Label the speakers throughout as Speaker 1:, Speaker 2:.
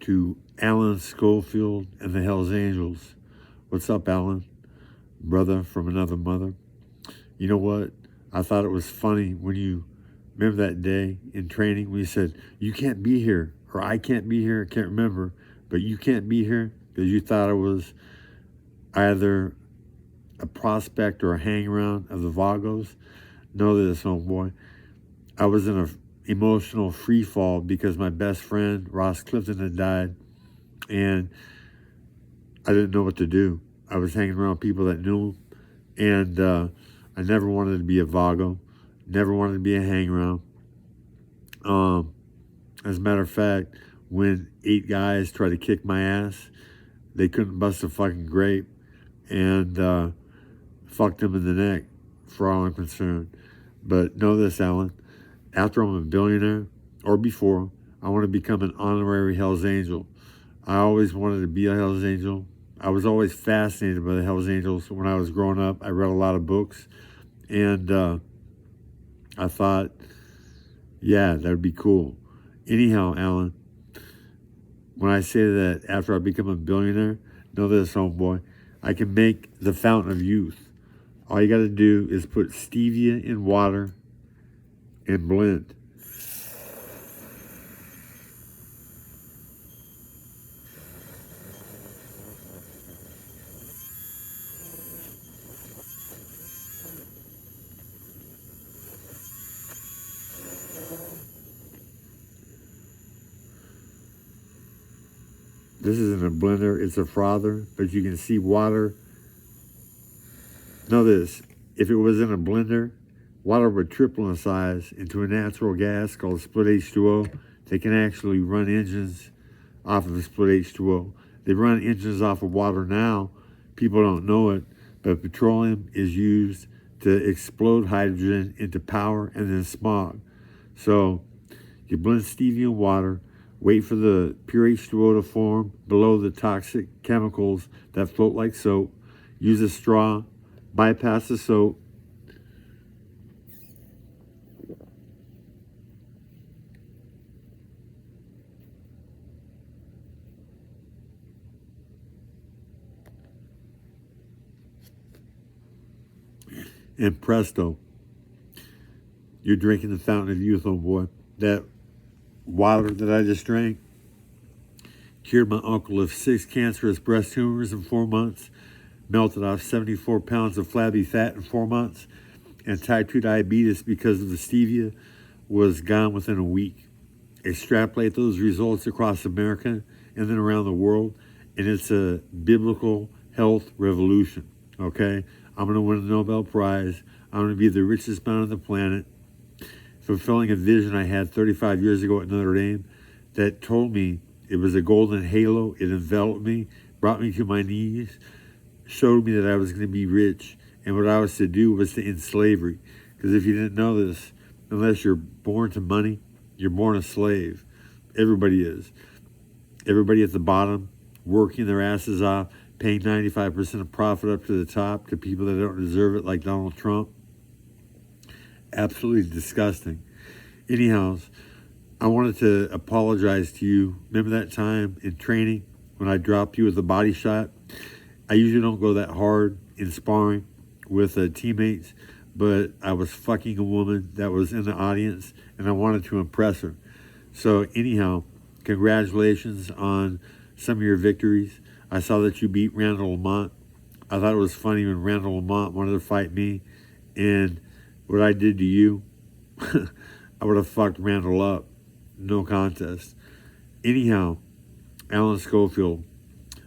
Speaker 1: to Alan Schofield and the Hells Angels. What's up, Alan? Brother from another mother. You know what? I thought it was funny when you remember that day in training when you said, you can't be here, or I can't be here, I can't remember, but you can't be here because you thought I was either a prospect or a hang-around of the Vagos. Know this, homeboy. I was in an emotional free fall because my best friend, Ross Clifton, had died, and I didn't know what to do. I was hanging around people that knew him, and I never wanted to be a Vago, never wanted to be a hang-around. As a matter of fact, when 8 guys tried to kick my ass, they couldn't bust a fucking grape, and fucked them in the neck, for all I'm concerned. But know this, Alan. After I'm a billionaire, or before, I want to become an honorary Hells Angel. I always wanted to be a Hells Angel. I was always fascinated by the Hells Angels. When I was growing up, I read a lot of books, and I thought, yeah, that would be cool. Anyhow, Alan, when I say that after I become a billionaire, know this, homeboy, I can make the fountain of youth. All you got to do is put stevia in water and blend. This isn't a blender, it's a frother, but you can see water. Know this, if it was in a blender, water would triple in size into a natural gas called split H2O. They can actually run engines off of a split H2O. They run engines off of water now. People don't know it, but petroleum is used to explode hydrogen into power and then smog. So you blend stevia and water, wait for the pure H2O to form below the toxic chemicals that float like soap. Use a straw, bypass the soap. And presto, you're drinking the fountain of youth, homeboy. That water that I just drank cured my uncle of 6 cancerous breast tumors in 4 months, melted off 74 pounds of flabby fat in 4 months, and type 2 diabetes because of the stevia was gone within a week. Extrapolate those results across America and then around the world, and it's a biblical health revolution, okay? I'm going to win a Nobel Prize. I'm going to be the richest man on the planet, fulfilling a vision I had 35 years ago at Notre Dame that told me it was a golden halo. It enveloped me, brought me to my knees, showed me that I was going to be rich, and what I was to do was to end slavery. Because if you didn't know this, unless you're born to money, you're born a slave. Everybody is. Everybody at the bottom, working their asses off, paying 95% of profit up to the top to people that don't deserve it, like Donald Trump. Absolutely disgusting. Anyhow, I wanted to apologize to you. Remember that time in training when I dropped you with a body shot? I usually don't go that hard in sparring with teammates, but I was fucking a woman that was in the audience, and I wanted to impress her. So anyhow, congratulations on some of your victories. I saw that you beat Randall Lamont. I thought it was funny when Randall Lamont wanted to fight me, and what I did to you, I would have fucked Randall up. No contest. Anyhow, Alan Schofield,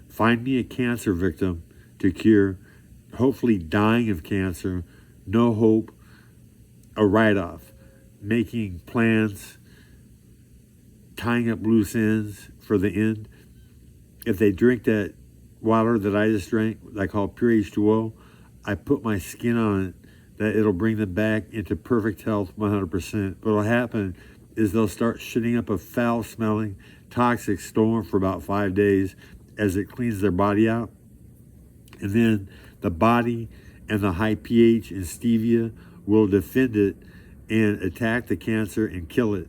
Speaker 1: find me a cancer victim to cure, hopefully dying of cancer, no hope, a write-off, making plans, tying up loose ends for the end. If they drink that water that I just drank, that I call pure H2O, I put my skin on it, that it'll bring them back into perfect health 100%. What'll happen is they'll start shitting up a foul-smelling, toxic storm for about 5 days as it cleans their body out. And then the body and the high pH in stevia will defend it and attack the cancer and kill it.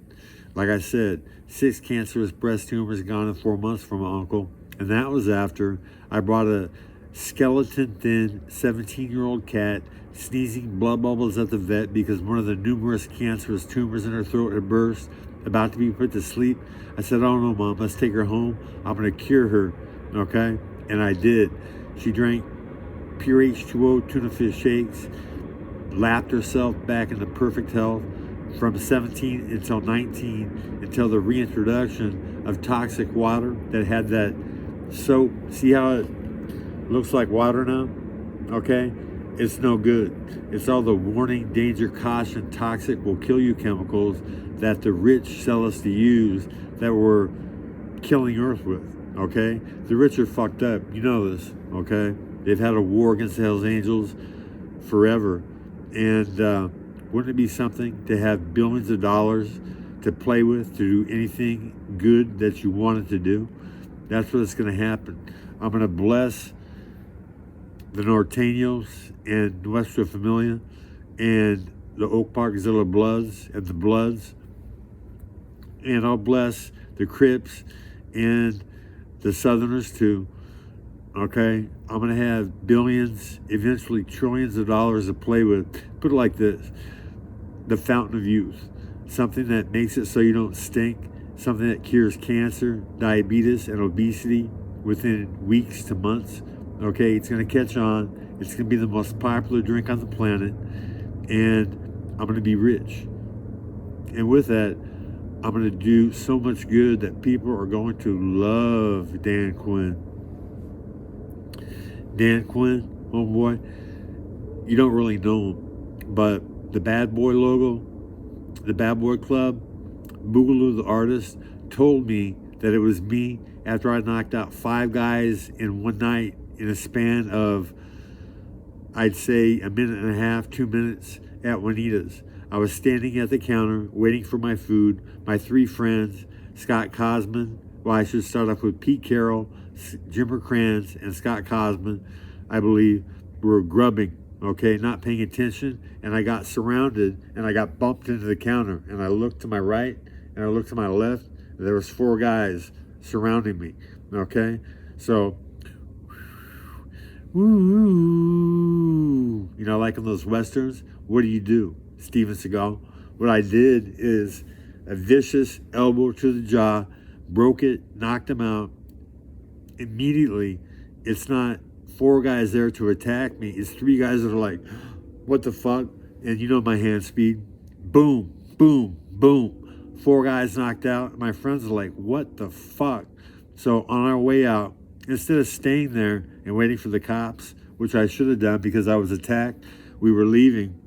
Speaker 1: Like I said, 6 cancerous breast tumors gone in 4 months from my uncle. And that was after I brought a skeleton-thin 17-year-old cat sneezing blood bubbles at the vet because one of the numerous cancerous tumors in her throat had burst, about to be put to sleep. I said, oh no, Mom, let's take her home. I'm going to cure her, okay? And I did. She drank pure H2O tuna fish shakes, lapped herself back into perfect health from 17 until 19, until the reintroduction of toxic water that had that soap. See how it looks like water now? Okay? It's no good. It's all the warning, danger, caution, toxic, will kill you chemicals that the rich sell us to use that we're killing Earth with. Okay? The rich are fucked up. You know this. Okay? They've had a war against the Hells Angels forever. And wouldn't it be something to have billions of dollars to play with, to do anything good that you wanted to do? That's what's going to happen. I'm going to bless the Norteños and Nuestra Familia and the Oak Park Zilla Bloods and the Bloods. And I'll bless the Crips and the Southerners too. Okay? I'm going to have billions, eventually trillions of dollars to play with. Put it like this. The fountain of youth. Something that makes it so you don't stink. Something that cures cancer, diabetes, and obesity within weeks to months. Okay, it's going to catch on. It's going to be the most popular drink on the planet. And I'm going to be rich. And with that, I'm going to do so much good that people are going to love Dan Quinn. Dan Quinn, homeboy, you don't really know him, but the Bad Boy logo, the Bad Boy Club, Boogaloo the artist, told me that it was me after I knocked out 5 guys in one night in a span of, I'd say, a minute and a half, 2 minutes at Juanita's. I was standing at the counter waiting for my food. My 3 friends, Scott Cosman, well, I should start off with Pete Carroll, Jimmer Kranz, and Scott Cosman, I believe, were grubbing, okay, not paying attention, and I got surrounded, and I got bumped into the counter, and I looked to my right, and I looked to my left, and there was 4 guys surrounding me, okay? So, woo, you know, like in those westerns, what do? Steven Seagal. What I did is a vicious elbow to the jaw, broke it, knocked him out. Immediately, it's not 4 guys there to attack me. It's 3 guys that are like, what the fuck? And you know my hand speed. Boom, boom, boom. 4 guys knocked out. My friends are like, what the fuck? So on our way out, instead of staying there and waiting for the cops, which I should have done because I was attacked, we were leaving.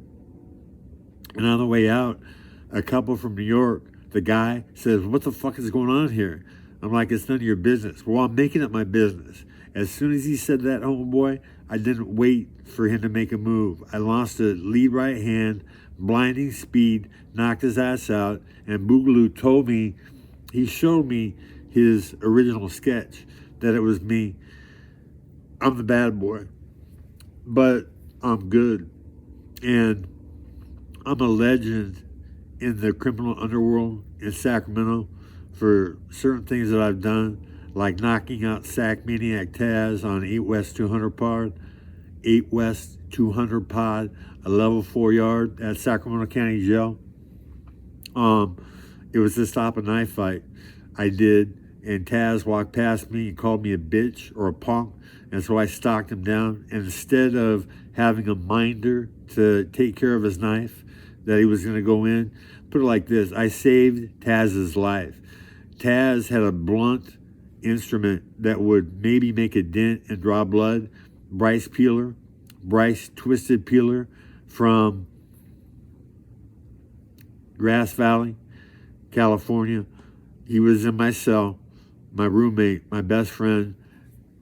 Speaker 1: And on the way out, a couple from New York, the guy says, what the fuck is going on here? I'm like, it's none of your business. Well, I'm making it my business. As soon as he said that, homeboy, I didn't wait for him to make a move. I launched a lead right hand, blinding speed, knocked his ass out, and Boogaloo told me, he showed me his original sketch, that it was me. I'm the bad boy, but I'm good. And I'm a legend in the criminal underworld in Sacramento for certain things that I've done, like knocking out Sac Maniac Taz on 8 West 200 pod, 8 West 200 pod, a level 4 yard at Sacramento County Jail. It was to stop a knife fight. I did, and Taz walked past me and called me a bitch or a punk, and so I stalked him down. And instead of having a minder to take care of his knife that he was going to go in, put it like this, I saved Taz's life. Taz had a blunt instrument that would maybe make a dent and draw blood. Bryce Twisted Peeler from Grass Valley, California. He was in my cell, my roommate, my best friend,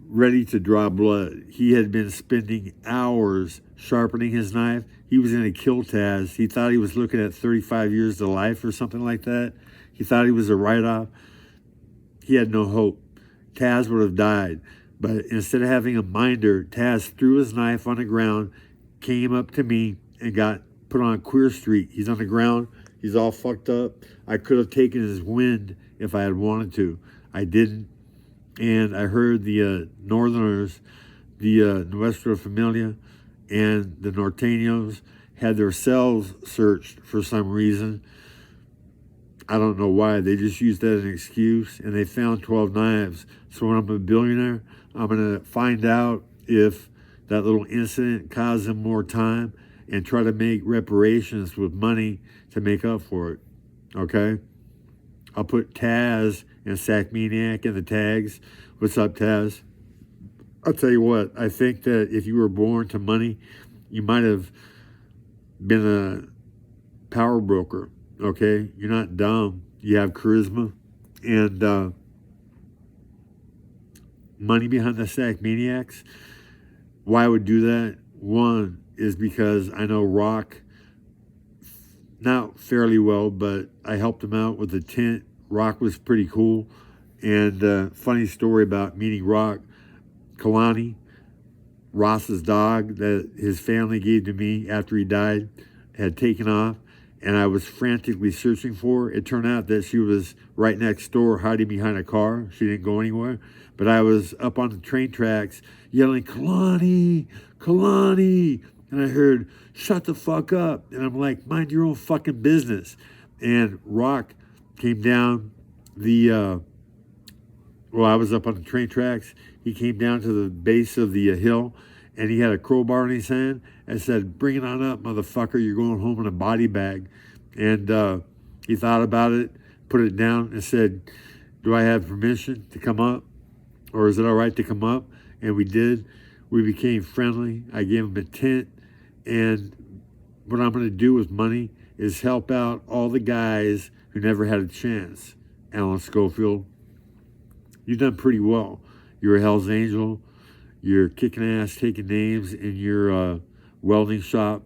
Speaker 1: ready to draw blood. He had been spending hours sharpening his knife. He was going to kill Taz. He thought he was looking at 35 years to life or something like that. He thought he was a write-off. He had no hope. Taz would have died. But instead of having a minder, Taz threw his knife on the ground, came up to me, and got put on Queer Street. He's on the ground. He's all fucked up. I could have taken his wind if I had wanted to. I didn't. And I heard the Northerners, the Nuestra Familia, and the Norteños had their cells searched for some reason. I don't know why. They just used that as an excuse, and they found 12 knives. So when I'm a billionaire, I'm going to find out if that little incident caused them more time and try to make reparations with money to make up for it. Okay? I'll put Taz and Sack Maniac in the tags. What's up, Taz? I'll tell you what, I think that if you were born to money, you might have been a power broker. Okay? You're not dumb. You have charisma and money behind the Sack Maniacs. Why I would do that? One is because I know Rock not fairly well, but I helped him out with the tent. Rock was pretty cool. And funny story about meeting Rock, Kalani, Ross's dog that his family gave to me after he died, had taken off, and I was frantically searching for her. It turned out that she was right next door hiding behind a car. She didn't go anywhere. But I was up on the train tracks yelling, Kalani, Kalani. And I heard, shut the fuck up. And I'm like, mind your own fucking business. And Rock came down I was up on the train tracks. He came down to the base of the hill, and he had a crowbar in his hand and said, bring it on up, motherfucker. You're going home in a body bag. And he thought about it, put it down, and said, do I have permission to come up? Or is it all right to come up? And we did. We became friendly. I gave him a tent. And what I'm going to do with money is help out all the guys who never had a chance. Alan Schofield, you've done pretty well. You're a Hell's Angel. You're kicking ass, taking names in your welding shop.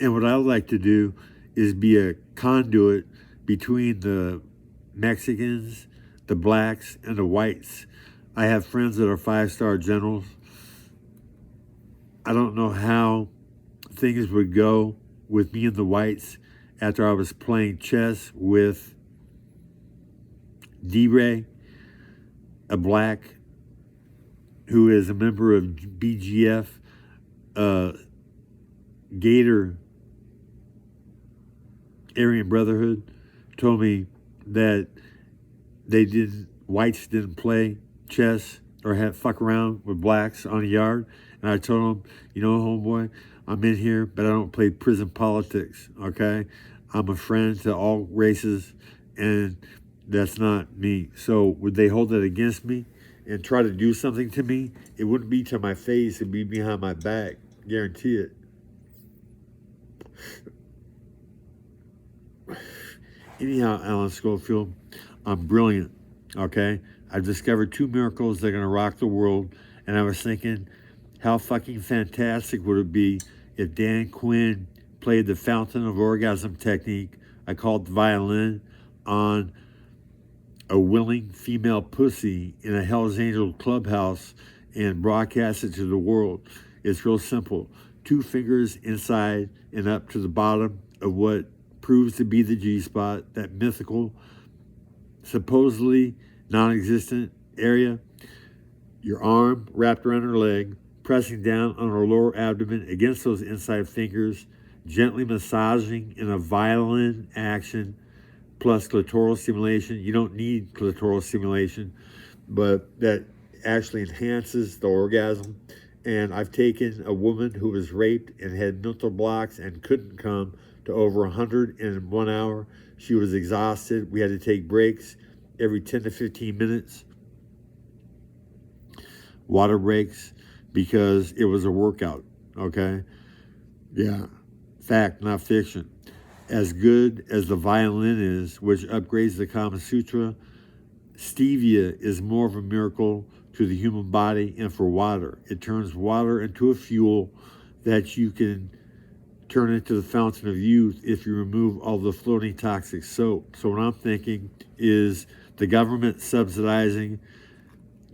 Speaker 1: And what I would like to do is be a conduit between the Mexicans, the blacks, and the whites. I have friends that are 5-star generals. I don't know how things would go with me and the whites after I was playing chess with D-Ray, a black who is a member of BGF, Gator Aryan Brotherhood, told me that whites didn't play chess or fuck around with blacks on the yard. And I told him, you know, homeboy, I'm in here, but I don't play prison politics, okay? I'm a friend to all races, and that's not me. So would they hold that against me and try to do something to me? It wouldn't be to my face, it'd be behind my back, guarantee it. Anyhow, Alan Schofield, I'm brilliant, okay? I've discovered 2 miracles that are going to rock the world, and I was thinking, how fucking fantastic would it be if Dan Quinn played the Fountain of Orgasm technique I call it the violin on a willing female pussy in a Hell's Angel clubhouse and broadcast it to the world. It's real simple. 2 fingers inside and up to the bottom of what proves to be the G-spot, that mythical, supposedly non-existent area. Your arm wrapped around her leg, pressing down on her lower abdomen against those inside fingers, gently massaging in a violin action, plus clitoral stimulation. You don't need clitoral stimulation, but that actually enhances the orgasm. And I've taken a woman who was raped and had mental blocks and couldn't come to over 100 in 1 hour. She was exhausted. We had to take breaks every 10 to 15 minutes. Water breaks, because it was a workout, okay? Yeah, fact, not fiction. As good as the violin is, which upgrades the Kama Sutra, stevia is more of a miracle to the human body and for water. It turns water into a fuel that you can turn into the fountain of youth if you remove all the floating toxic soap. So what I'm thinking is the government subsidizing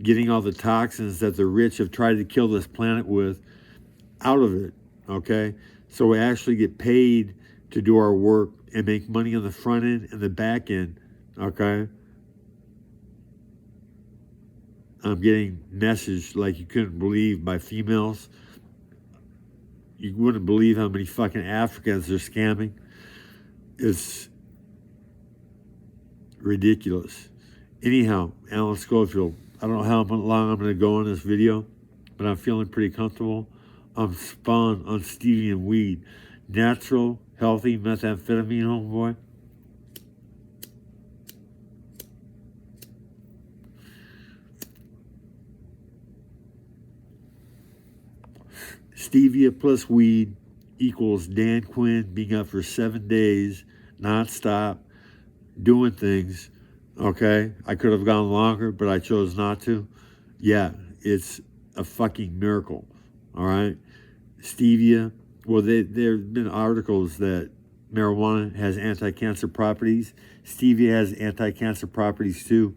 Speaker 1: getting all the toxins that the rich have tried to kill this planet with out of it, okay? So we actually get paid to do our work and make money on the front end and the back end, okay? I'm getting messaged like you couldn't believe by females. You wouldn't believe how many fucking Africans they're scamming. It's ridiculous. Anyhow, Alan Schofield, I don't know how long I'm going to go on this video, but I'm feeling pretty comfortable. I'm spun on stevia and weed. Natural, healthy methamphetamine, homeboy. Stevia plus weed equals Dan Quinn being up for 7 days, non-stop, doing things, okay? I could have gone longer, but I chose not to. Yeah, it's a fucking miracle, all right? Stevia, well, there have been articles that marijuana has anti-cancer properties. Stevia has anti-cancer properties too.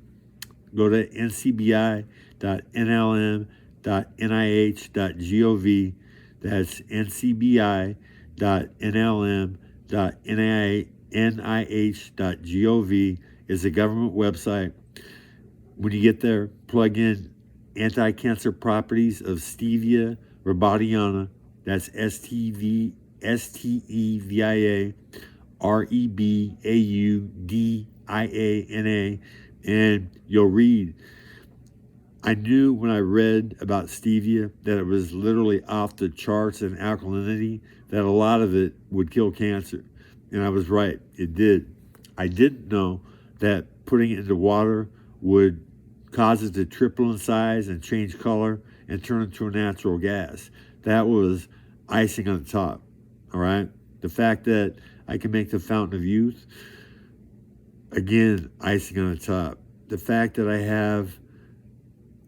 Speaker 1: Go to ncbi.nlm.nih.gov. That's ncbi.nlm.nih.gov is a government website. When you get there, plug in anti-cancer properties of stevia rebaudiana. That's STEVIA and you'll read. I knew when I read about stevia that it was literally off the charts in alkalinity, that a lot of it would kill cancer. And I was right, it did. I didn't know that putting it into water would cause it to triple in size and change color and turn into a natural gas. That was icing on the top, all right? The fact that I can make the fountain of youth, again, icing on the top. The fact that I have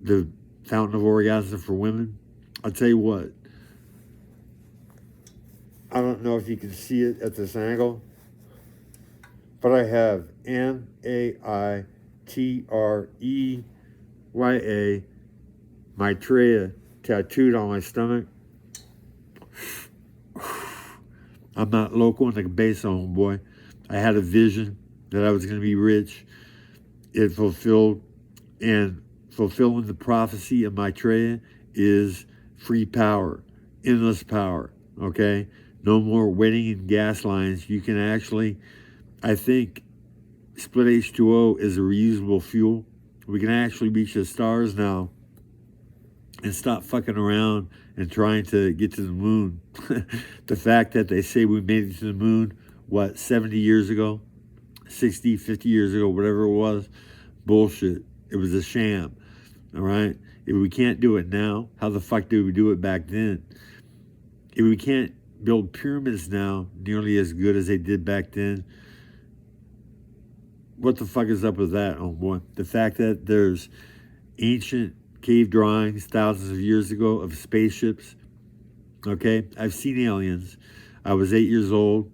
Speaker 1: the fountain of orgasm for women, I'll tell you what, I don't know if you can see it at this angle, but I have MAITREYA, Maitreya, tattooed on my stomach. I'm not local in the base, homeboy. I had a vision that I was going to be rich. It fulfilled, and fulfilling the prophecy of Maitreya is free power, endless power, okay? No more waiting in gas lines. You can actually, I think, split H2O is a reusable fuel. We can actually reach the stars now and stop fucking around and trying to get to the moon. The fact that they say we made it to the moon, 70 years ago? 60, 50 years ago, whatever it was, bullshit. It was a sham, all right? If we can't do it now, how the fuck did we do it back then? If we can't build pyramids now nearly as good as they did back then, what the fuck is up with that, homeboy? The fact that there's ancient cave drawings thousands of years ago of spaceships, okay? I've seen aliens. I was 8 years old.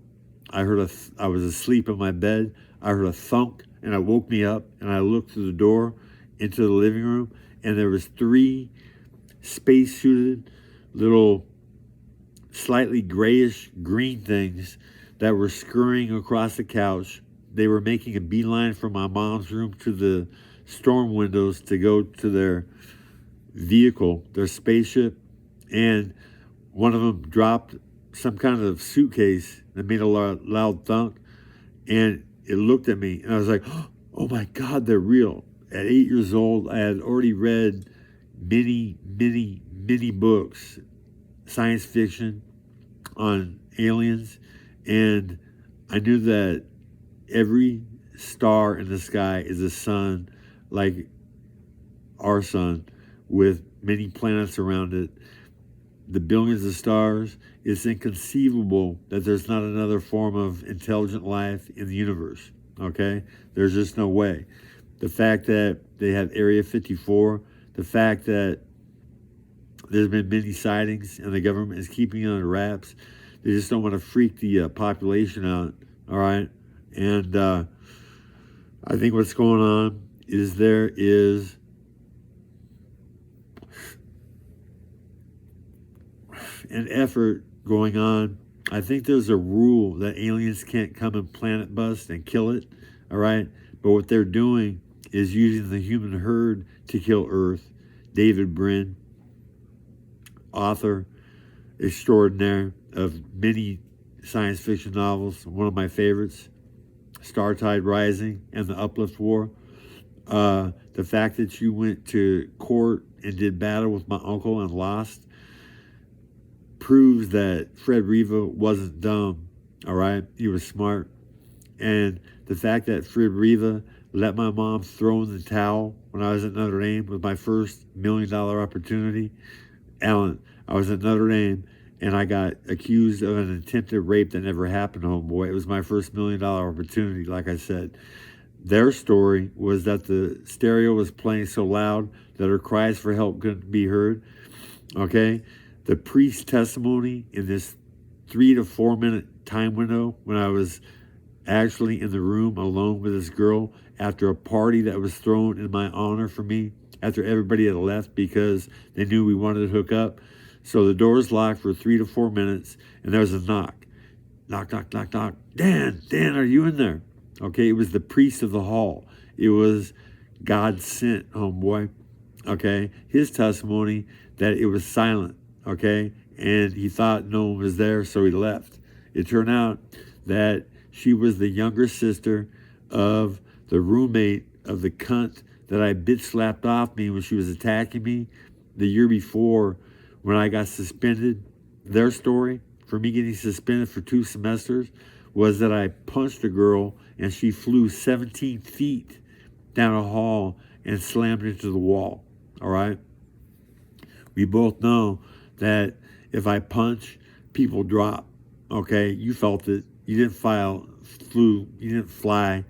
Speaker 1: I was asleep in my bed. I heard a thunk, and it woke me up, and I looked through the door into the living room, and there was 3 space-suited little slightly grayish green things that were scurrying across the couch. They were making a beeline from my mom's room to the storm windows to go to their vehicle, their spaceship, and one of them dropped some kind of suitcase that made a loud thunk, and it looked at me, and I was like, oh my God, they're real. At 8 years old, I had already read many books, science fiction on aliens, and I knew that every star in the sky is a sun, like our sun, with many planets around it. The billions of stars, it's inconceivable that there's not another form of intelligent life in the universe, okay? There's just no way. The fact that they have Area 54, the fact that there's been many sightings and the government is keeping it under wraps, they just don't want to freak the population out, all right? And I think what's going on is there is and effort going on. I think there's a rule that aliens can't come and planet bust and kill it, all right? But what they're doing is using the human herd to kill Earth. David Brin, author extraordinaire of many science fiction novels, one of my favorites, Startide Rising and the Uplift War. The fact that you went to court and did battle with my uncle and lost proves that Fred Riva wasn't dumb, all right? He was smart. And the fact that Fred Riva let my mom throw in the towel when I was at Notre Dame was my first $1 million opportunity. Alan, I was at Notre Dame and I got accused of an attempted rape that never happened, homeboy. It was my first $1 million opportunity, like I said. Their story was that the stereo was playing so loud that her cries for help couldn't be heard. Okay? The priest's testimony in this 3 to 4 minute time window when I was actually in the room alone with this girl after a party that was thrown in my honor for me after everybody had left because they knew we wanted to hook up. So the doors locked for 3 to 4 minutes and there was a knock. Knock, knock, knock, knock. Dan, are you in there? Okay, it was the priest of the hall. It was God sent, homeboy. Okay, his testimony that it was silent. Okay, and he thought no one was there, so he left. It turned out that she was the younger sister of the roommate of the cunt that I bitch slapped off me when she was attacking me the year before when I got suspended. Their story for me getting suspended for 2 semesters was that I punched a girl and she flew 17 feet down a hall and slammed into the wall. All right? We both know that if I punch, people drop. Okay? You felt it. You didn't you didn't fly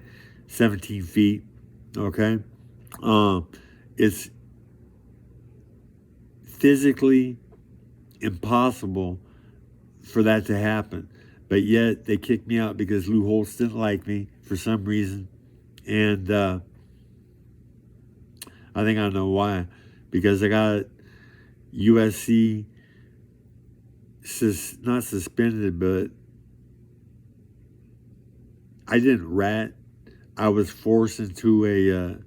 Speaker 1: 17 feet. Okay? It's physically impossible for that to happen. But yet they kicked me out because Lou Holtz didn't like me for some reason. And I think I know why. Because I got USC, not suspended, but I didn't rat. I was forced into a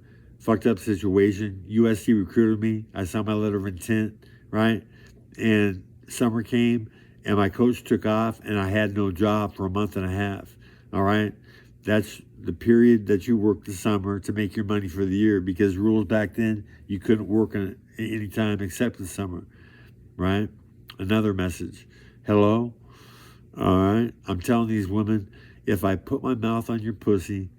Speaker 1: fucked up situation. USC recruited me. I signed my letter of intent, right? And summer came. And my coach took off, and I had no job for a month and a half, all right? That's the period that you work the summer to make your money for the year because rules back then, you couldn't work any time except the summer, right? Another message. Hello? All right? I'm telling these women, if I put my mouth on your pussy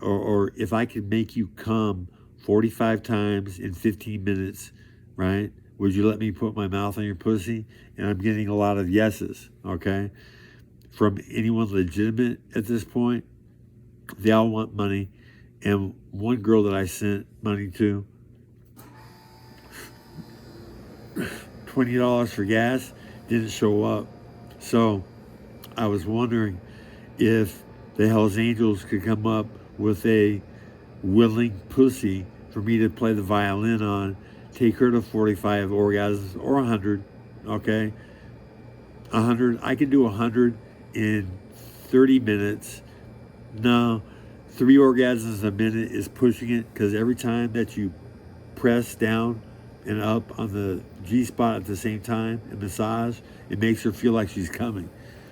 Speaker 1: or if I can make you come 45 times in 15 minutes, right? Would you let me put my mouth on your pussy? And I'm getting a lot of yeses, okay? From anyone legitimate at this point. They all want money. And one girl that I sent money to, $20 for gas, didn't show up. So I was wondering if the Hells Angels could come up with a willing pussy for me to play the violin on, take her to 45 orgasms or 100, okay? 100, I can do 100 in 30 minutes. No, 3 orgasms a minute is pushing it because every time that you press down and up on the G-spot at the same time and massage, it makes her feel like she's coming.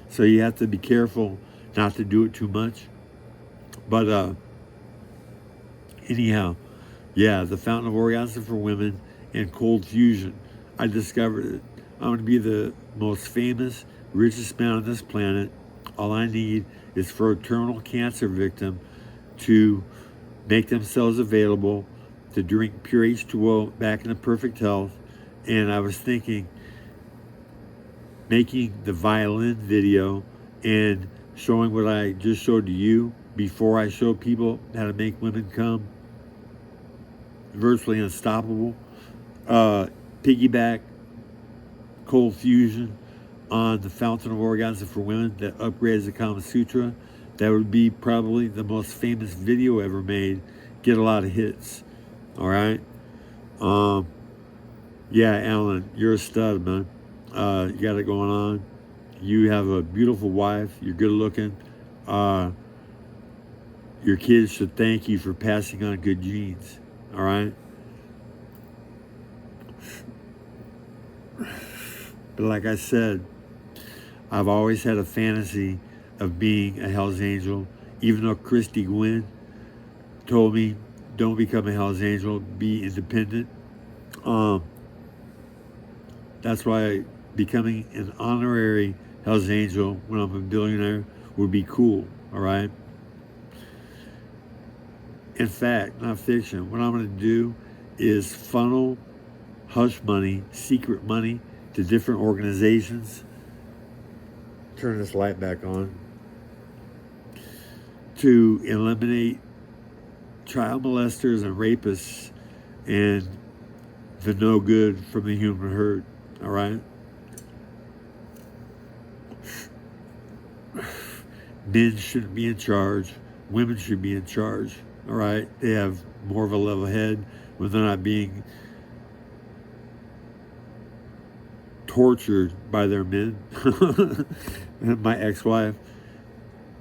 Speaker 1: So you have to be careful not to do it too much. But anyhow, yeah, the Fountain of Orgasm for Women and Cold Fusion. I discovered it. I'm going to be the most famous, richest man on this planet. All I need is for a terminal cancer victim to make themselves available to drink pure H2O back into perfect health. And I was thinking, making the violin video and showing what I just showed to you before I show people how to make women come virtually unstoppable. Piggyback Cold Fusion on the Fountain of Orgasm for Women that upgrades the Kama Sutra. That would be probably the most famous video ever made. Get a lot of hits. All right. Yeah, Alan, you're a stud, man. You got it going on. You have a beautiful wife. You're good looking. Uh, your kids should thank you for passing on good genes. All right. But like I said, I've always had a fantasy of being a Hell's Angel, even though Christy Quinn told me, don't become a Hell's Angel, be independent. Um, that's why becoming an honorary Hell's Angel when I'm a billionaire would be cool, all right? In fact, not fiction, what I'm going to do is funnel hush money, secret money to different organizations. Turn this light back on. To eliminate child molesters and rapists and the no good from the human herd, all right? Men shouldn't be in charge. Women should be in charge, all right? They have more of a level head when they're not being tortured by their men. My ex-wife,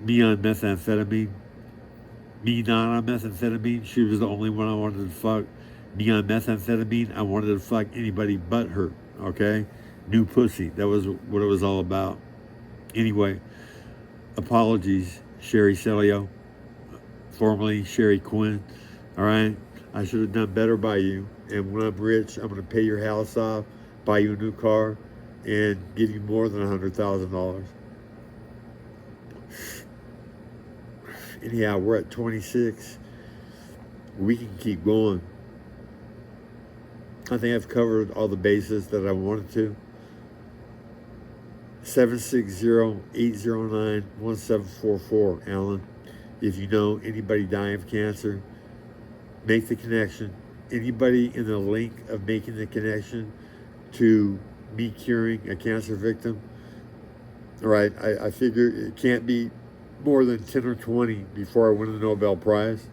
Speaker 1: me on methamphetamine, me not on methamphetamine, she was the only one I wanted to fuck. Me on methamphetamine, I wanted to fuck anybody but her, okay? New pussy, that was what it was all about. Anyway, apologies, Sherry Celio, formerly Sherry Quinn, all right? I should have done better by you, and when I'm rich, I'm going to pay your house off, buy you a new car, and give you more than $100,000. Anyhow, we're at 26. We can keep going. I think I've covered all the bases that I wanted to. 760-809-1744, Alan. If you know anybody dying of cancer, make the connection. Anybody in the link of making the connection to me curing a cancer victim, all right, I figure it can't be more than 10 or 20 before I win the Nobel Prize.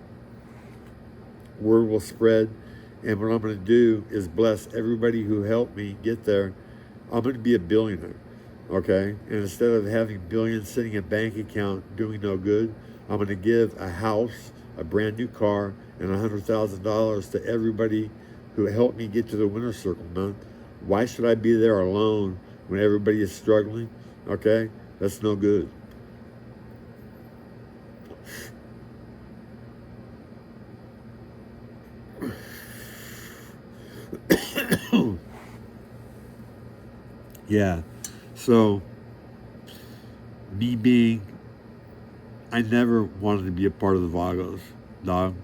Speaker 1: Word will spread, and what I'm going to do is bless everybody who helped me get there. I'm going to be a billionaire, okay? And instead of having billions sitting in a bank account doing no good, I'm going to give a house, a brand new car, and $100,000 to everybody who helped me get to the winner's circle, man. Why should I be there alone when everybody is struggling? Okay? That's no good. Yeah. So, me being, I never wanted to be a part of the Vagos, dog.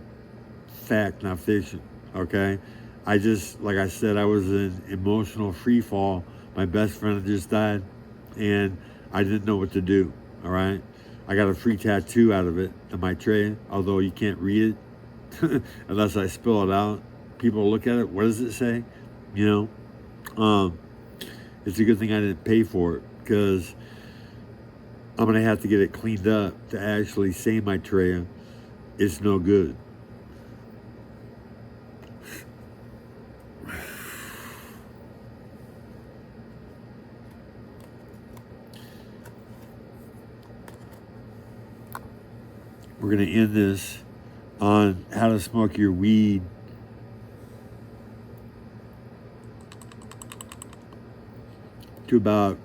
Speaker 1: Fact, not fiction. Okay? I just, like I said, I was in emotional free fall. My best friend just died, and I didn't know what to do. All right? I got a free tattoo out of it on my tray, although you can't read it unless I spill it out. People look at it. What does it say? You know? It's a good thing I didn't pay for it, because I'm going to have to get it cleaned up to actually say my tray. It's no good. We're going to end this on how to smoke your weed to about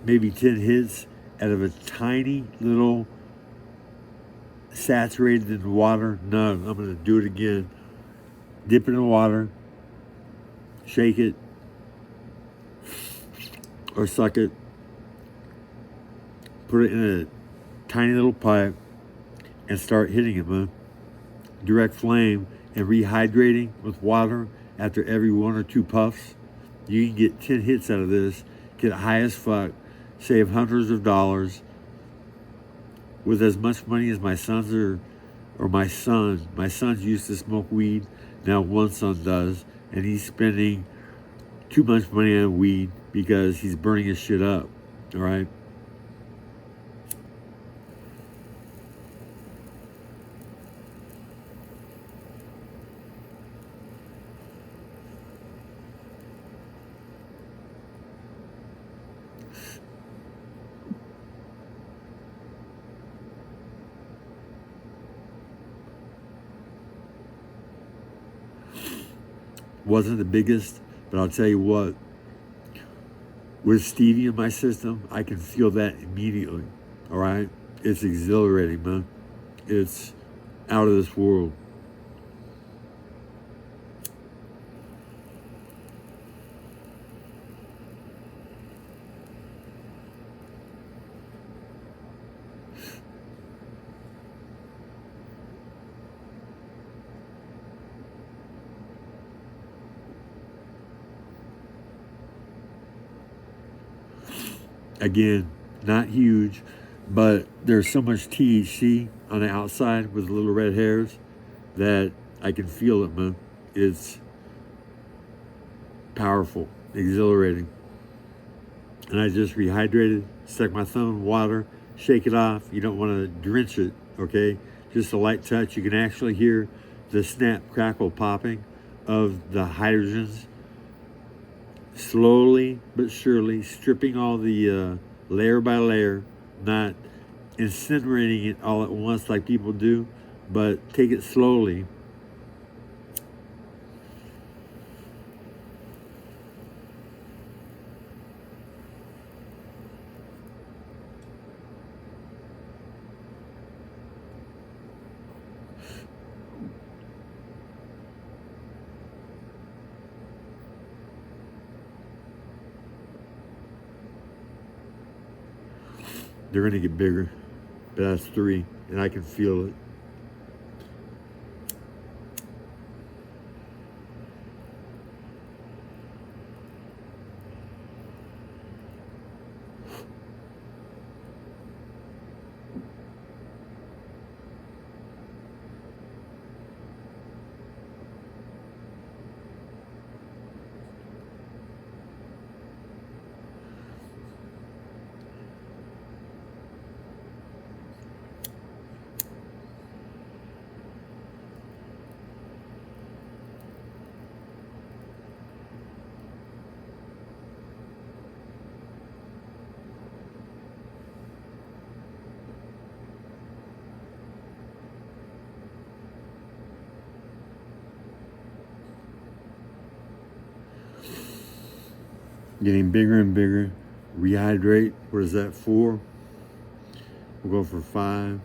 Speaker 1: maybe 10 hits out of a tiny little saturated in water nug. I'm going to do it again. Dip it in water, shake it, or suck it, put it in a tiny little pipe, and start hitting it, man. Direct flame, and rehydrating with water after every 1 or 2 puffs. You can get 10 hits out of this, get high as fuck, save hundreds of dollars with as much money as my sons or my son. My sons used to smoke weed. Now one son does, and he's spending too much money on weed because he's burning his shit up. All right. Wasn't the biggest, but I'll tell you what, with stevia in my system, I can feel that immediately. All right? It's exhilarating, man. It's out of this world. Again, not huge, but there's so much THC on the outside with little red hairs that I can feel it, man. It's powerful, exhilarating. And I just rehydrated, stuck my thumb in water, shake it off. You don't want to drench it, okay? Just a light touch. You can actually hear the snap, crackle, popping of the hydrogens, slowly but surely stripping all the layer by layer, not incinerating it all at once like people do, but take it slowly. They're going to get bigger, but that's 3, and I can feel it. Getting bigger and bigger. Rehydrate. What is that, 4? We'll go for 5.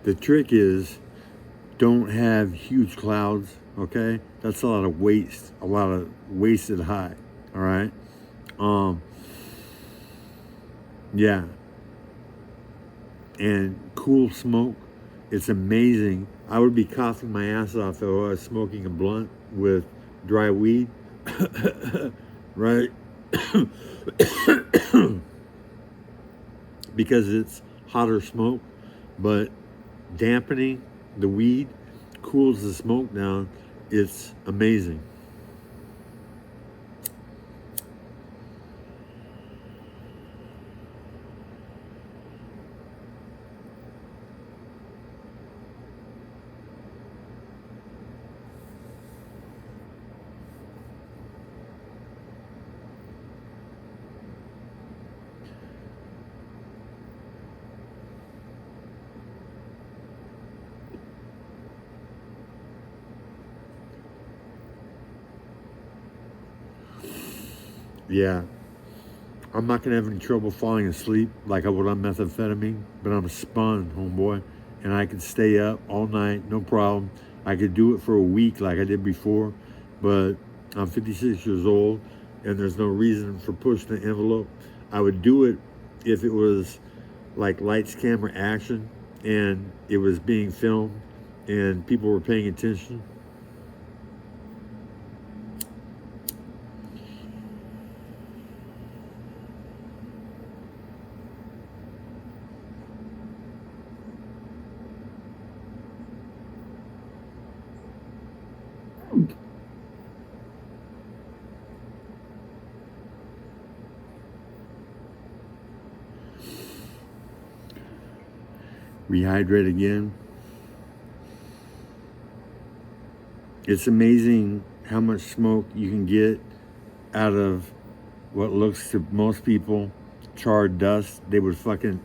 Speaker 1: The trick is, don't have huge clouds, okay? That's a lot of waste, a lot of wasted high, all right? Yeah. And cool smoke, it's amazing. I would be coughing my ass off if I was smoking a blunt with dry weed, right? Because it's hotter smoke, but dampening the weed cools the smoke down. It's amazing. Yeah. I'm not going to have any trouble falling asleep like I would on methamphetamine, but I'm a spun, homeboy, and I can stay up all night, no problem. I could do it for a week like I did before, but I'm 56 years old, and there's no reason for pushing the envelope. I would do it if it was like lights, camera, action, and it was being filmed, and people were paying attention. rehydrate again. It's amazing how much smoke you can get out of what looks to most people charred dust. They would fucking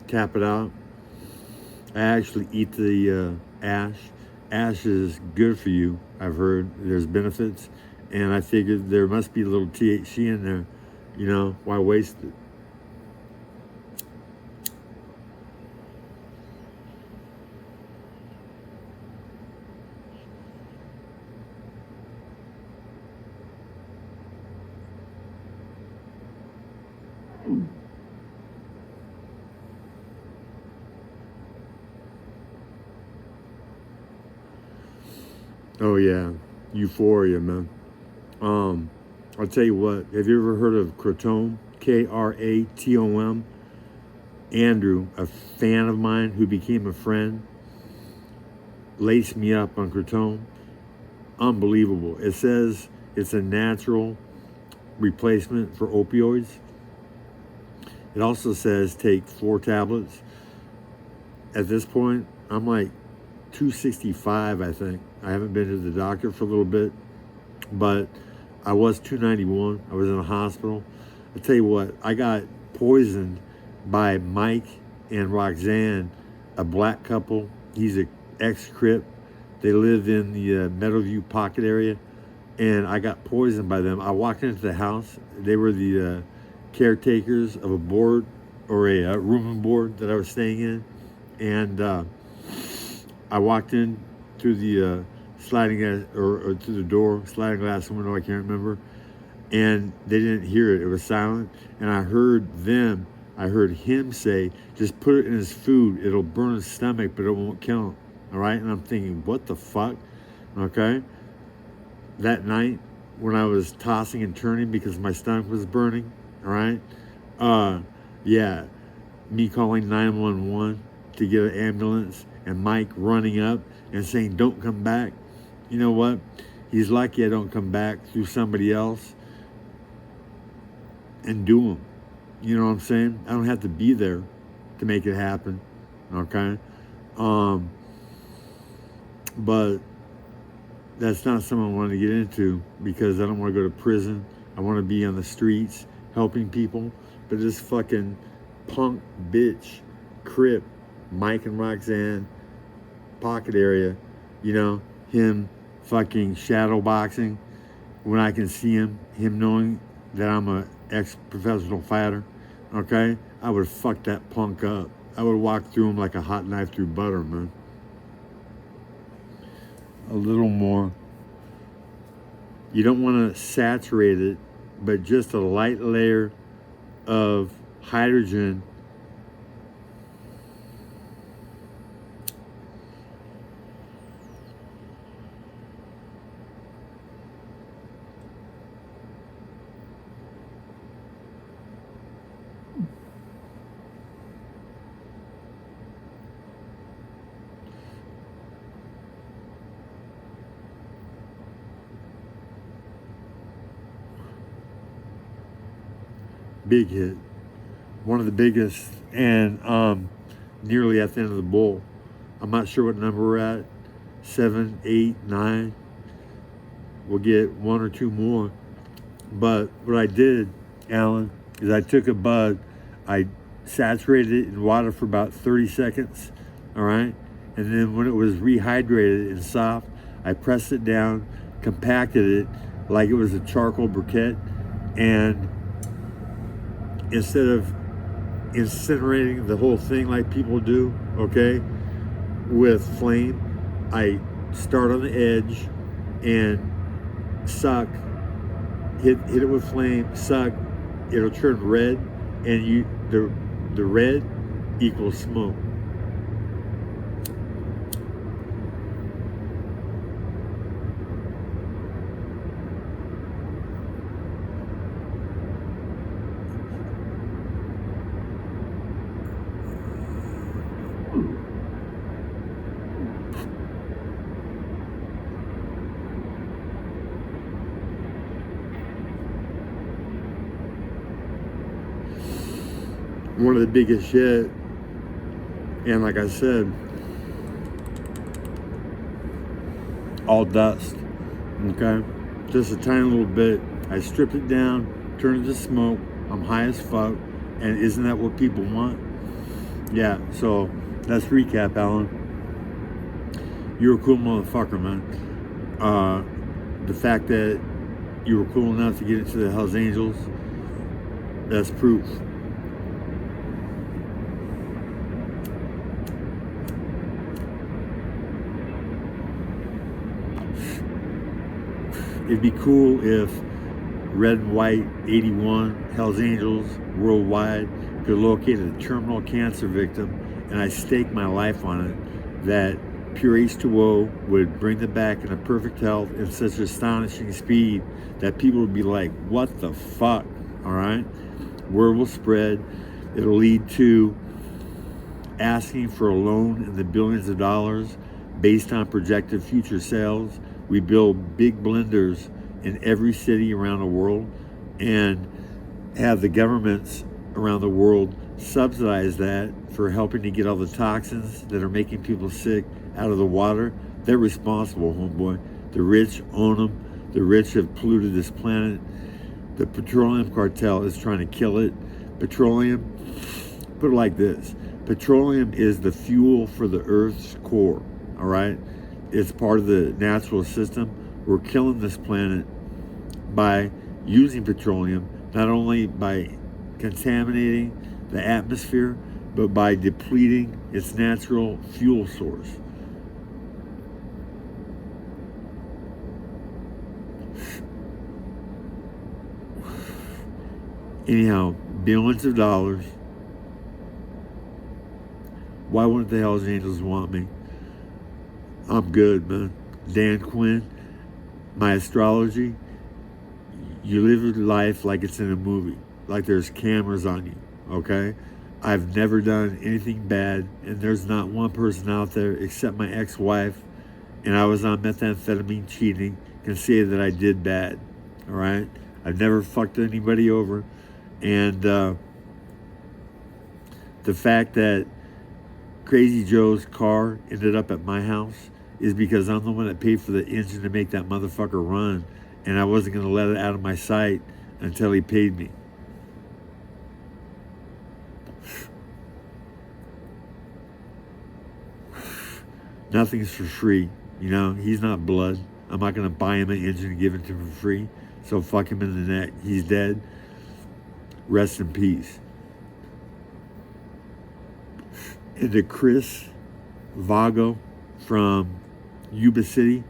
Speaker 1: tap it out. I actually eat the ash. Ash is good for you. I've heard there's benefits, and I figured there must be a little THC in there. You know, why waste it? Oh yeah, euphoria, man. I'll tell you what. Have you ever heard of kratom? Kratom. Andrew, a fan of mine who became a friend, laced me up on kratom. Unbelievable. It says it's a natural replacement for opioids. It also says take 4 tablets. At this point, I'm like 265, I think. I haven't been to the doctor for a little bit, but I was 291. I was in a hospital. I tell you what, I got poisoned by Mike and Roxanne, a black couple. He's an ex-Crip. They live in the Meadowview Pocket area, and I got poisoned by them. I walked into the house. They were the caretakers of a board or a room and board that I was staying in, and I walked in through the sliding glass or through the door, sliding glass window, I can't remember, and they didn't hear it. It was silent, and I heard him say, just put it in his food. It'll burn his stomach, but it won't kill him. All right? And I'm thinking, what the fuck? Okay? That night, when I was tossing and turning because my stomach was burning, all right? Yeah, me calling 911 to get an ambulance and Mike running up and saying, don't come back. You know what? He's lucky I don't come back through somebody else and do him. You know what I'm saying? I don't have to be there to make it happen. Okay? But that's not something I want to get into because I don't want to go to prison. I want to be on the streets helping people. But this fucking punk bitch, Crip, Mike and Roxanne, pocket area, you know, him fucking shadow boxing when I can see him knowing that I'm a ex-professional fighter, okay? I would fuck that punk up. I would walk through him like a hot knife through butter, man. A little more. You don't want to saturate it, but just a light layer of hydrogen big hit, one of the biggest, and nearly at the end of the bowl. I'm not sure what number we're at, 7, 8, 9. We'll get 1 or 2 more. But what I did, Alan, is I took a bud, I saturated it in water for about 30 seconds, all right? And then when it was rehydrated and soft, I pressed it down, compacted it like it was a charcoal briquette, and instead of incinerating the whole thing like people do, okay, with flame, I start on the edge and suck, hit it with flame, suck, it'll turn red, and the red equals smoke. One of the biggest yet And like I said, all dust. Okay? Just a tiny little bit. I stripped it down, turned it to smoke. I'm high as fuck. And isn't that what people want? Yeah, so let's recap, Alan. You're a cool motherfucker, man. The fact that you were cool enough to get into the Hells Angels, that's proof. It'd be cool if Red and White 81 Hells Angels worldwide could locate a terminal cancer victim, and I stake my life on it that pure H2O would bring them back in a perfect health in such astonishing speed that people would be like, what the fuck? All right? Word will spread. It'll lead to asking for a loan in the billions of dollars based on projected future sales. We build big blenders in every city around the world and have the governments around the world subsidize that for helping to get all the toxins that are making people sick out of the water. They're responsible, homeboy. The rich own them. The rich have polluted this planet. The petroleum cartel is trying to kill it. Petroleum, put it like this. Petroleum is the fuel for the Earth's core, all right? It's part of the natural system. We're killing this planet by using petroleum, not only by contaminating the atmosphere, but by depleting its natural fuel source. Anyhow, billions of dollars. Why wouldn't the Hells Angels want me? I'm good, man. Dan Quinn, my astrology, you live your life like it's in a movie, like there's cameras on you, okay? I've never done anything bad, and there's not one person out there except my ex-wife, and I was on methamphetamine cheating, can say that I did bad, all right? I've never fucked anybody over, and the fact that Crazy Joe's car ended up at my house is because I'm the one that paid for the engine to make that motherfucker run, and I wasn't going to let it out of my sight until he paid me. Nothing's for free, you know. He's not blood. I'm not going to buy him an engine and give it to him for free. So fuck him in the neck. He's dead. Rest in peace. And to Chris Vago from Yuba City,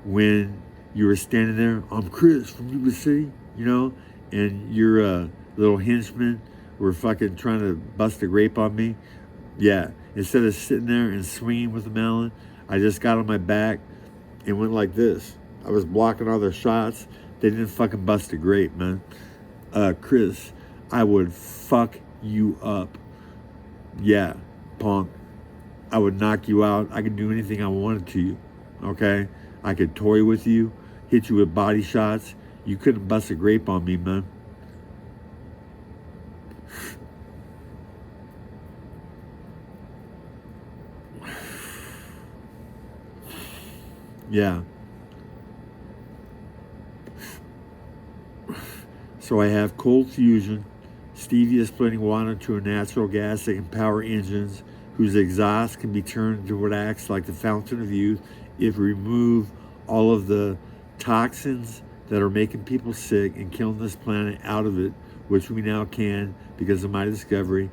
Speaker 1: when you were standing there, I'm Chris from Yuba City, you know, and your little henchmen were fucking trying to bust a grape on me. Yeah, instead of sitting there and swinging with the melon, I just got on my back and went like this. I was blocking all their shots. They didn't fucking bust a grape, man. Chris, I would fuck you up. Yeah, punk. I would knock you out. I could do anything I wanted to you, okay? I could toy with you, hit you with body shots. You couldn't bust a grape on me, man. Yeah. So I have cold fusion, stevia splitting water to a natural gas that can power engines, whose exhaust can be turned into what acts like the fountain of youth if we remove all of the toxins that are making people sick and killing this planet out of it, which we now can because of my discovery.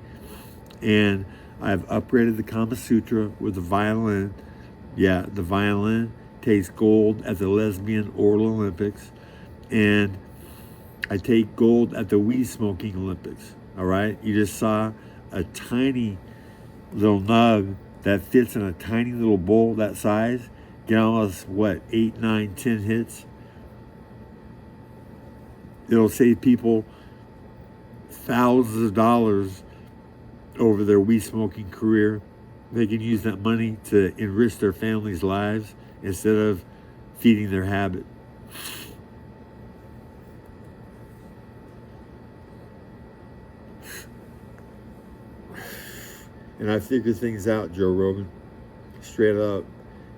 Speaker 1: And I've upgraded the Kama Sutra with the violin. Yeah, the violin takes gold at the Lesbian Oral Olympics, and I take gold at the weed smoking Olympics. All right, you just saw a tiny little nug that fits in a tiny little bowl that size get almost 8, 9, 10 hits. It'll save people thousands of dollars over their weed smoking career. They can use that money to enrich their families' lives instead of feeding their habit. And I figured things out, Joe Rogan. Straight up.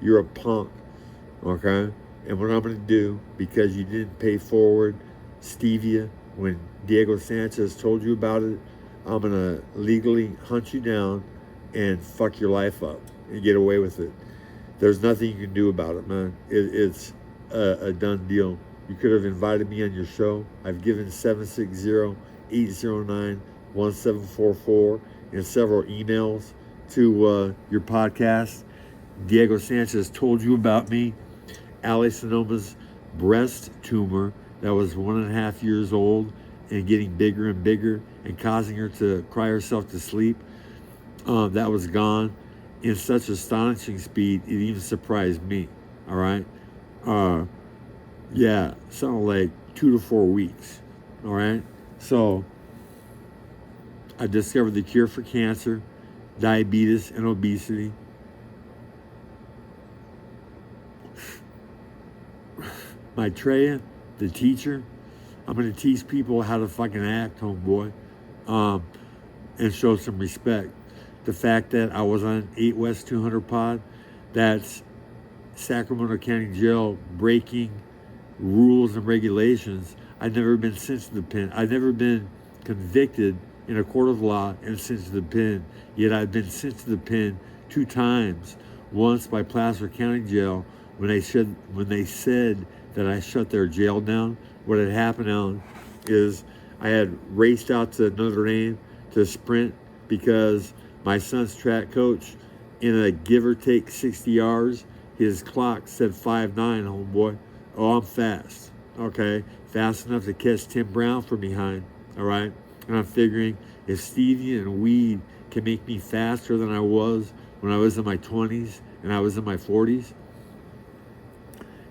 Speaker 1: You're a punk, okay? And what I'm going to do, because you didn't pay forward stevia when Diego Sanchez told you about it, I'm going to legally hunt you down and fuck your life up and get away with it. There's nothing you can do about it, man. It's a done deal. You could have invited me on your show. I've given 760-809-1744 and several emails to your podcast. Diego Sanchez told you about me. Ali Sonoma's breast tumor that was 1.5 years old and getting bigger and bigger and causing her to cry herself to sleep. That was gone in such astonishing speed, it even surprised me. All right? Yeah, something like 2 to 4 weeks. All right? So, I discovered the cure for cancer, diabetes, and obesity. Maitreya, the teacher, I'm going to teach people how to fucking act, homeboy, and show some respect. The fact that I was on 8 West 200 pod, that's Sacramento County Jail breaking rules and regulations. I've never been sent to the pen. I've never been convicted in a court of law and sent to the pen. Yet I've been sent to the pen 2 times. Once by Placer County Jail when they said that I shut their jail down. What had happened is I had raced out to Notre Dame to sprint because my son's track coach, in a give or take 60 yards, his clock said 5'9", homeboy. Oh, I'm fast. Okay, fast enough to catch Tim Brown from behind. All right, and I'm figuring if stevia and weed can make me faster than I was when I was in my 20s and I was in my 40s,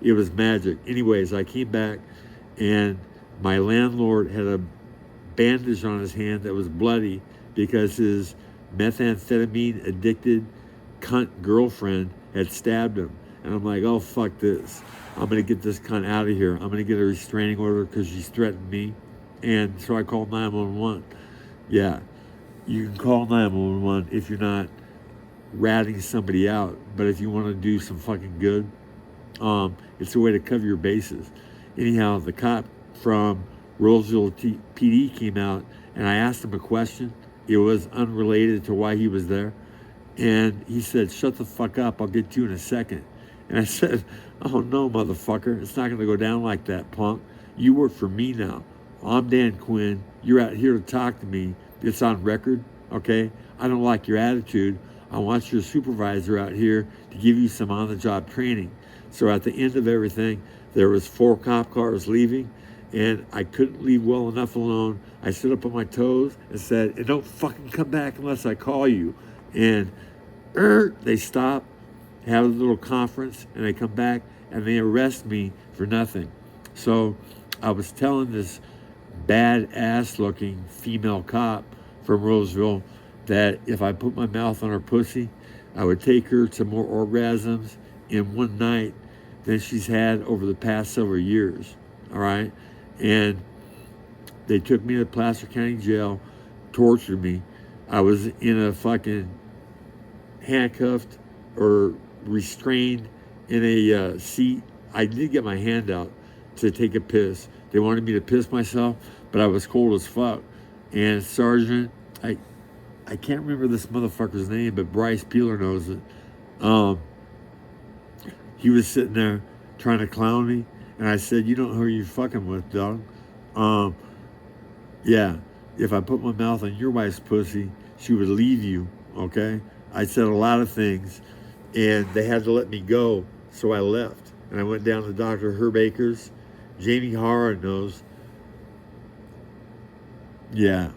Speaker 1: it was magic. Anyways, I came back and my landlord had a bandage on his hand that was bloody because his methamphetamine addicted cunt girlfriend had stabbed him. And I'm like, oh, fuck this. I'm going to get this cunt out of here. I'm going to get a restraining order because she's threatened me. And so I called 911. Yeah, you can call 911 if you're not ratting somebody out. But if you want to do some fucking good, it's a way to cover your bases. Anyhow, the cop from Roseville PD came out and I asked him a question. It was unrelated to why he was there. And he said, shut the fuck up, I'll get to you in a second. And I said, oh no, motherfucker, it's not going to go down like that, punk. You work for me now. I'm Dan Quinn. You're out here to talk to me. It's on record, okay? I don't like your attitude. I want your supervisor out here to give you some on-the-job training. So at the end of everything, there was 4 cop cars leaving, and I couldn't leave well enough alone. I stood up on my toes and said, and don't fucking come back unless I call you. And they stop, have a little conference, and they come back and they arrest me for nothing. So I was telling this badass looking female cop from Roseville that if I put my mouth on her pussy, I would take her to more orgasms in one night than she's had over the past several years. All right. And they took me to Placer County Jail, tortured me. I was in a fucking handcuffed or restrained in a seat. I did get my hand out to take a piss. They wanted me to piss myself, but I was cold as fuck. And Sergeant, I can't remember this motherfucker's name, but Bryce Peeler knows it. He was sitting there trying to clown me, and I said, you don't know who you're fucking with, dog. Yeah, if I put my mouth on your wife's pussy, she would leave you, okay? I said a lot of things, and they had to let me go, so I left. And I went down to Dr. Herb Akers. Jamie Hara knows. Yeah,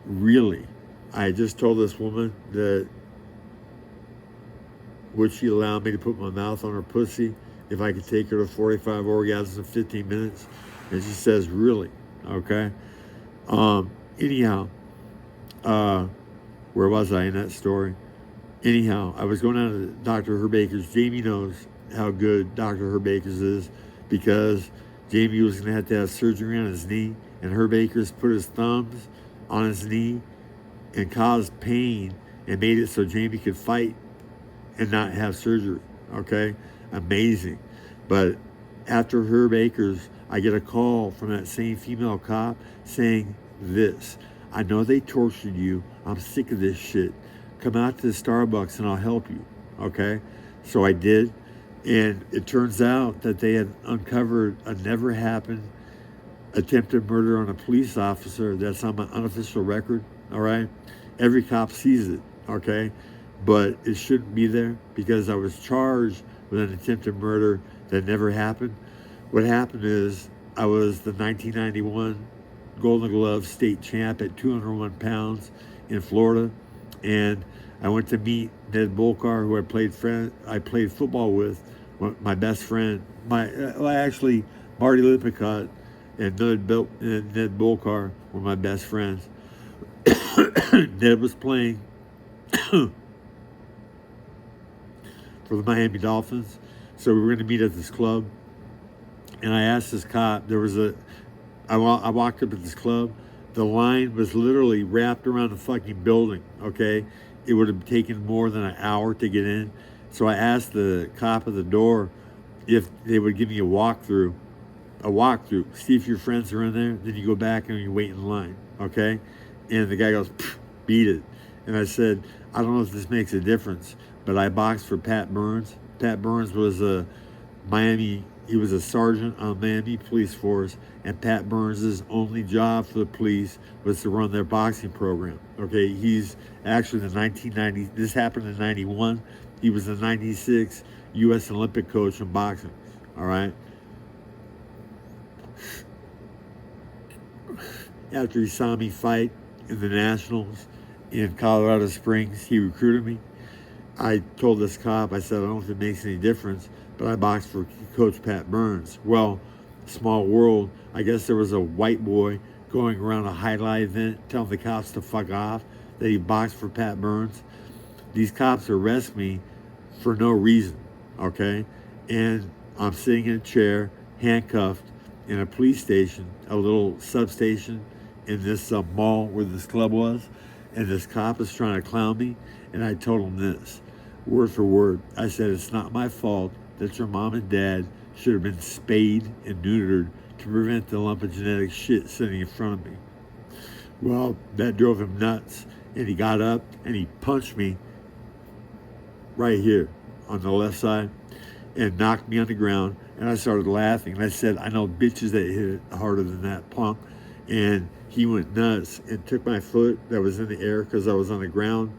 Speaker 1: really. I just told this woman that would she allow me to put my mouth on her pussy if I could take her to 45 orgasms in 15 minutes? And she says, really? Okay. Anyhow, where was I in that story? Anyhow, I was going down to Dr. Herb Akers. Jamie knows how good Dr. Herb Akers is because Jamie was going to have surgery on his knee, and Herb Akers put his thumbs on his knee and caused pain and made it so Jamie could fight and not have surgery. Okay? Amazing. But after Herb Akers, I get a call from that same female cop saying this: I know they tortured you. I'm sick of this shit. Come out to the Starbucks and I'll help you. Okay? So I did. And it turns out that they had uncovered a never happened attempted murder on a police officer that's on my unofficial record. All right? Every cop sees it. Okay? But it shouldn't be there because I was charged with an attempted murder that never happened. What happened is I was the 1991 Golden Glove state champ at 201 pounds in Florida, and I went to meet Ned Bolkar, who I played football with, my best friend. Actually, Marty Lippincott and Ned Bolkar were my best friends. Ned was playing for the Miami Dolphins, so we were going to meet at this club. And I asked this cop, I walked up at this club. The line was literally wrapped around the fucking building, okay? It would have taken more than an hour to get in. So I asked the cop at the door if they would give me a walkthrough, see if your friends are in there, then you go back and you wait in line, okay? And the guy goes, beat it. And I said, I don't know if this makes a difference, but I boxed for Pat Burns. Pat Burns was he was a sergeant on Miami police force, and Pat Burns' only job for the police was to run their boxing program. Okay, he's actually the 1990, this happened in 91. He was the 96 U.S. Olympic coach in boxing. All right. After he saw me fight in the Nationals in Colorado Springs, he recruited me. I told this cop, I said, I don't know if it makes any difference, but I boxed for Coach Pat Burns. Well, small world, I guess there was a white boy going around a highlight event telling the cops to fuck off, that he boxed for Pat Burns. These cops arrest me for no reason, okay? And I'm sitting in a chair, handcuffed, in a police station, a little substation in this mall where this club was, and this cop is trying to clown me, and I told him this, word for word. I said, it's not my fault that your mom and dad should have been spayed and neutered to prevent the lump of genetic shit sitting in front of me. Well, that drove him nuts, and he got up and he punched me right here on the left side and knocked me on the ground, and I started laughing, and I said, I know bitches that hit it harder than that, punk. And he went nuts and took my foot that was in the air because I was on the ground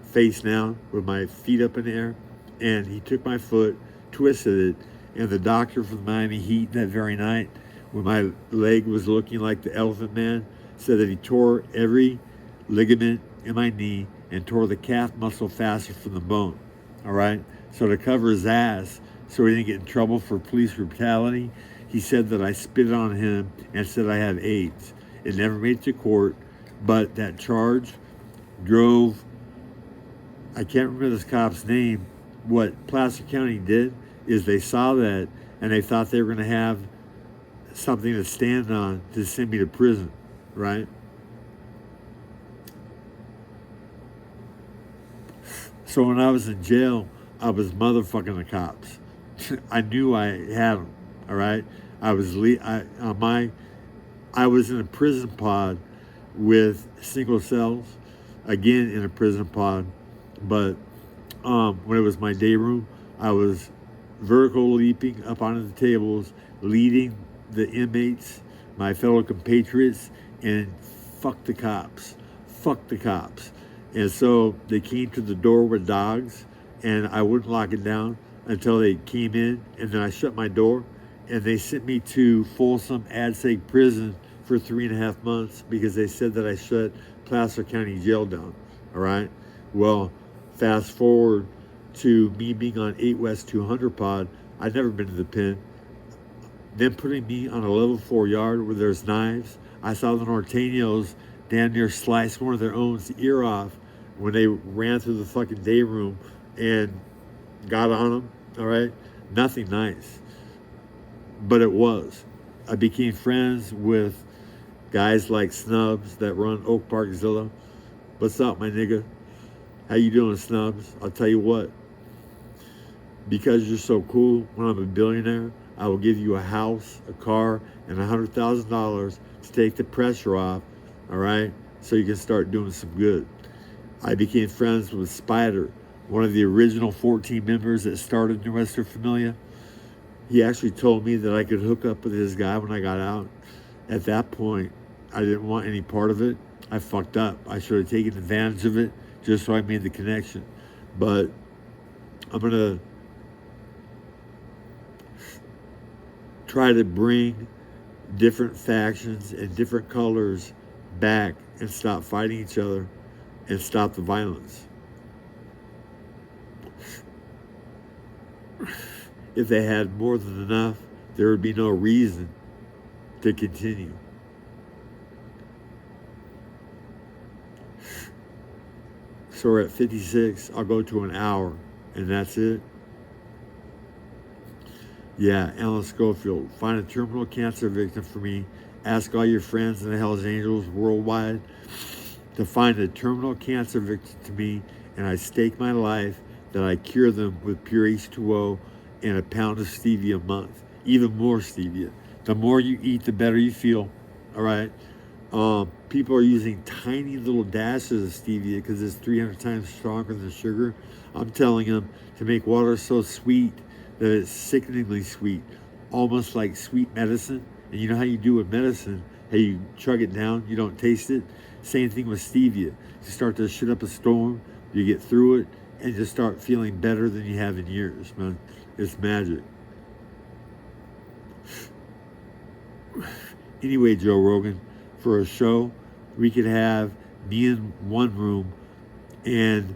Speaker 1: face down with my feet up in the air, and he took my foot, twisted it, and the doctor from the Miami Heat that very night, when my leg was looking like the Elephant Man, said that he tore every ligament in my knee and tore the calf muscle faster from the bone. All right? So to cover his ass so he didn't get in trouble for police brutality, he said that I spit on him and said I have AIDS. It never made it to court, but that charge drove, I can't remember this cop's name. What Placer County did is they saw that and they thought they were going to have something to stand on to send me to prison, right? So when I was in jail, I was motherfucking the cops. I knew I had them, all right? I was in a prison pod with single cells, again in a prison pod, but when it was my day room, I was vertical leaping up onto the tables, leading the inmates, my fellow compatriots, and fuck the cops. And so they came to the door with dogs, and I wouldn't lock it down until they came in, and then I shut my door, and they sent me to Folsom Ad Seg prison for 3.5 months because they said that I shut Placer County Jail down, all right? Well, fast forward to me being on 8 West 200 pod. I'd never been to the pen. Then putting me on a level 4 yard where there's knives. I saw the Norteños damn near slice one of their own's ear off when they ran through the fucking day room and got on them, all right? Nothing nice. But it was. I became friends with guys like Snubs that run Oak Park Zilla. What's up, my nigga? How you doing, snubs? I'll tell you what. Because you're so cool, when I'm a billionaire, I will give you a house, a car, and $100,000 to take the pressure off, all right? So you can start doing some good. I became friends with Spider, one of the original 14 members that started New Western Familia. He actually told me that I could hook up with this guy when I got out. At that point, I didn't want any part of it. I fucked up. I should have taken advantage of it just so I made the connection. But I'm going to try to bring different factions and different colors back and stop fighting each other and stop the violence. If they had more than enough, there would be no reason to continue. So we're at 56. I'll go to an hour, and that's it. Yeah, Alan Schofield. Find a terminal cancer victim for me. Ask all your friends and the Hells Angels worldwide to find a terminal cancer victim to me, and I stake my life that I cure them with pure H2O and a pound of stevia a month. Even more stevia. The more you eat, the better you feel. All right? People are using tiny little dashes of stevia because it's 300 times stronger than sugar. I'm telling them to make water so sweet that it's sickeningly sweet, almost like sweet medicine. And you know how you do with medicine, how you chug it down, you don't taste it? Same thing with stevia. You start to shit up a storm, you get through it, and just start feeling better than you have in years, man. It's magic. Anyway, Joe Rogan, for a show, we could have me in one room and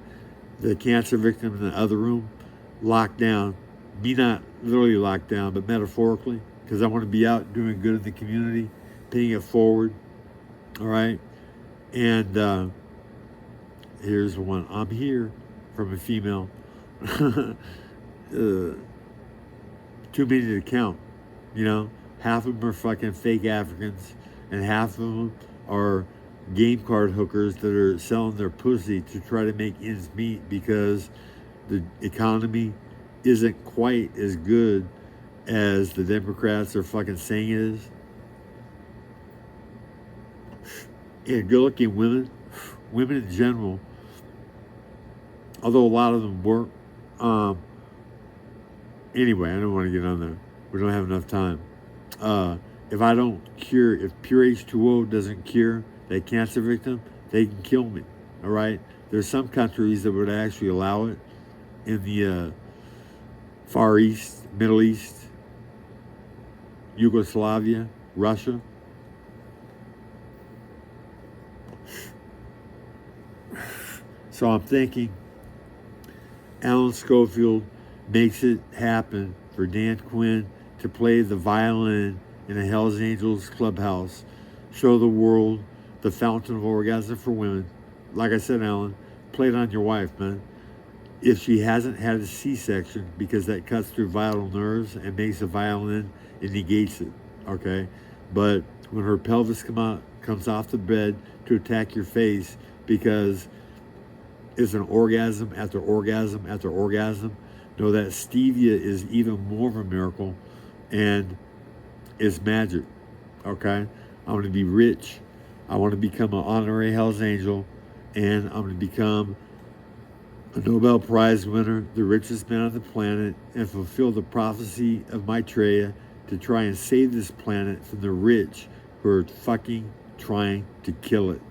Speaker 1: the cancer victim in the other room locked down. Me not literally locked down, but metaphorically, because I want to be out doing good in the community, paying it forward. All right? And here's one. I'm here from a female. Too many to count, you know? Half of them are fucking fake Africans, and half of them are game card hookers that are selling their pussy to try to make ends meet because the economy isn't quite as good as the Democrats are fucking saying it is. And good-looking women in general, although a lot of them work. Anyway, I don't want to get on there. We don't have enough time. If I don't cure, if pure H2O doesn't cure that cancer victim, they can kill me. All right? There's some countries that would actually allow it in the Far East, Middle East, Yugoslavia, Russia. So I'm thinking Alan Schofield makes it happen for Dan Quinn to play the violin in a Hells Angels clubhouse, show the world the fountain of orgasm for women. Like I said, Alan, play it on your wife, man. If she hasn't had a C-section, because that cuts through vital nerves and makes a violin, it negates it, okay? But when her pelvis comes off the bed to attack your face because it's an orgasm after orgasm after orgasm, know that stevia is even more of a miracle, and it's magic, okay? I want to be rich. I want to become an honorary Hells Angel, and I'm going to become a Nobel Prize winner, the richest man on the planet, and fulfill the prophecy of Maitreya to try and save this planet from the rich who are fucking trying to kill it.